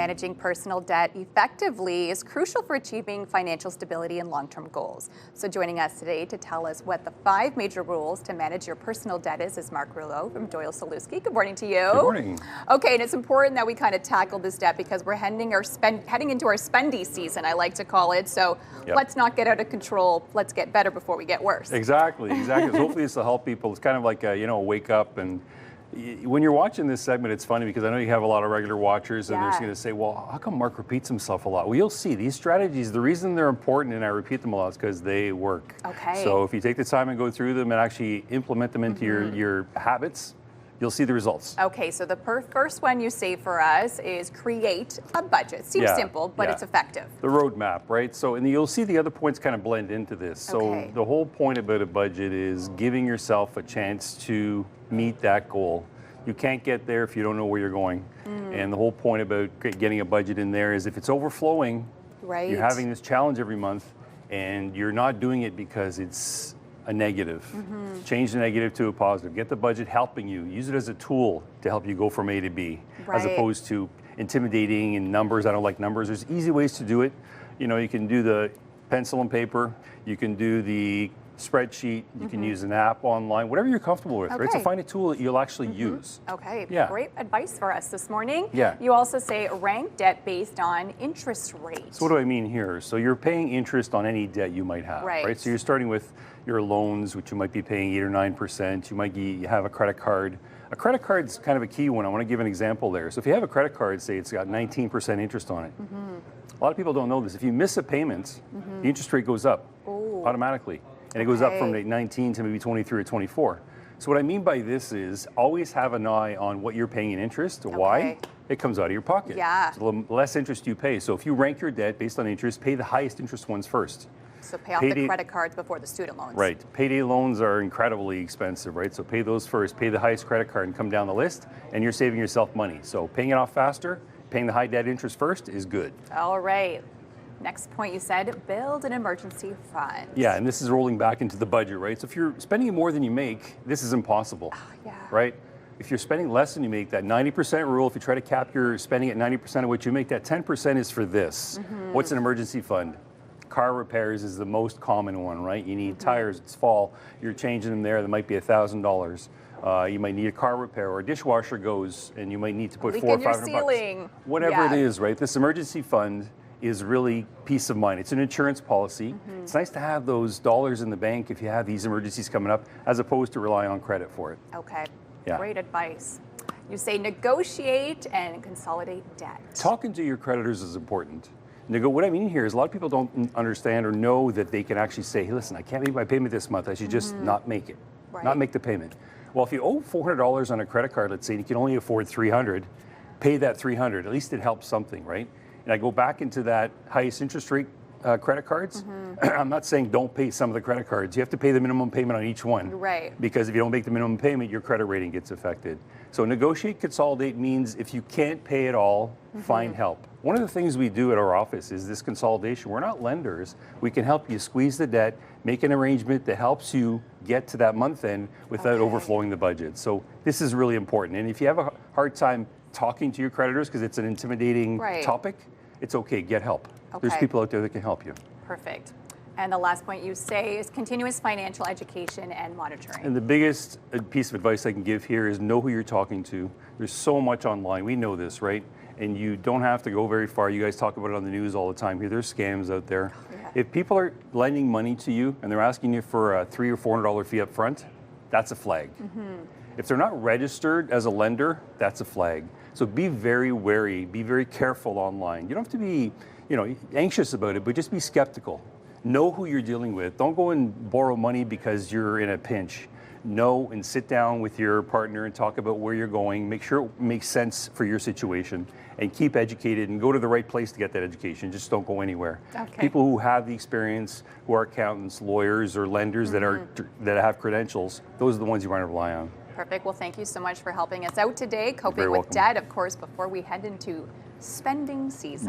Managing personal debt effectively is crucial for achieving financial stability and long-term goals. So joining us today to tell us what the 5 major rules to manage your personal debt is Mark Rouleau from Doyle Soluski. Good morning to you. Good morning. Okay, and it's important that we kind of tackle this debt because we're heading into our spendy season, I like to call it. So let's not get out of control. Let's get better before we get worse. Exactly. So hopefully this will help people. It's kind of like a wake up. And when you're watching this segment, it's funny because I know you have a lot of regular watchers and they're going to say, well, how come Mark repeats himself a lot? Well, you'll see these strategies, the reason they're important and I repeat them a lot is because they work. Okay. So if you take the time and go through them and actually implement them into your habits, you'll see the results. Okay, so the first one you say for us is create a budget. Seems simple, but it's effective. The roadmap, right? So, and you'll see the other points kind of blend into this. So the whole point about a budget is giving yourself a chance to meet that goal. You can't get there if you don't know where you're going. And the whole point about getting a budget in there is if it's overflowing, you're having this challenge every month and you're not doing it because it's a negative. Change the negative to a positive. Get the budget helping you. Use it as a tool to help you go from A to B, as opposed to intimidating and numbers. I don't like numbers. There's easy ways to do it. You know, you can do the pencil and paper. You can do the spreadsheet. You can use an app online, whatever you're comfortable with, right? So find a tool that you'll actually use. Okay, great advice for us this morning. Yeah. You also say rank debt based on interest rate. So what do I mean here? So you're paying interest on any debt you might have, right? So you're starting with your loans, which you might be paying 8 or 9%. You have a credit card. A credit card's kind of a key one. I want to give an example there. So if you have a credit card, say it's got 19% interest on it. A lot of people don't know this. If you miss a payment, the interest rate goes up automatically. And it goes up from 19 to maybe 23 or 24. So what I mean by this is always have an eye on what you're paying in interest. Why? It comes out of your pocket. So the less interest you pay. So if you rank your debt based on interest, pay the highest interest ones first. So pay off the credit cards before the student loans. Right. Payday loans are incredibly expensive, right? So pay those first, pay the highest credit card and come down the list, and you're saving yourself money. So paying it off faster, paying the high debt interest first is good. All right. Next point you said, build an emergency fund. Yeah, and this is rolling back into the budget, right? So if you're spending more than you make, this is impossible, right? If you're spending less than you make, that 90% rule, if you try to cap your spending at 90% of what you make, that 10% is for this. What's an emergency fund? Car repairs is the most common one, right? You need tires, it's fall, you're changing them there, that might be $1,000. You might need a car repair or a dishwasher goes and you might need to put $400 or $500 bucks. Whatever it is, right? This emergency fund is really peace of mind. It's an insurance policy. It's nice to have those dollars in the bank if you have these emergencies coming up, as opposed to relying on credit for it. Okay, great advice. You say negotiate and consolidate debt. Talking to your creditors is important. What I mean here is a lot of people don't understand or know that they can actually say, hey, listen, I can't make my payment this month. I should just not make it, not make the payment. Well, if you owe $400 on a credit card, let's say, and you can only afford $300, pay that $300. At least it helps something, right? And I go back into that highest interest rate credit cards. I'm not saying don't pay some of the credit cards. You have to pay the minimum payment on each one. Because if you don't make the minimum payment, your credit rating gets affected. So negotiate, consolidate means if you can't pay it all, find help. One of the things we do at our office is this consolidation. We're not lenders. We can help you squeeze the debt, make an arrangement that helps you get to that month end without overflowing the budget. So this is really important. And if you have a hard time talking to your creditors because it's an intimidating topic, it's okay, get help. There's people out there that can help you. Perfect. And the last point you say is continuous financial education and monitoring. And the biggest piece of advice I can give here is know who you're talking to. There's so much online. We know this, right? And you don't have to go very far. You guys talk about it on the news all the time here. There's scams out there. If people are lending money to you and they're asking you for a $300 or $400 fee up front, that's a flag. If they're not registered as a lender, that's a flag. So be very wary, be very careful online. You don't have to be, anxious about it, but just be skeptical. Know who you're dealing with. Don't go and borrow money because you're in a pinch. Know and sit down with your partner and talk about where you're going. Make sure it makes sense for your situation and keep educated and go to the right place to get that education. Just don't go anywhere. People who have the experience, who are accountants, lawyers, or lenders that have credentials, those are the ones you want to rely on. Perfect. Well, thank you so much for helping us out today, coping with debt, of course, before we head into spending season.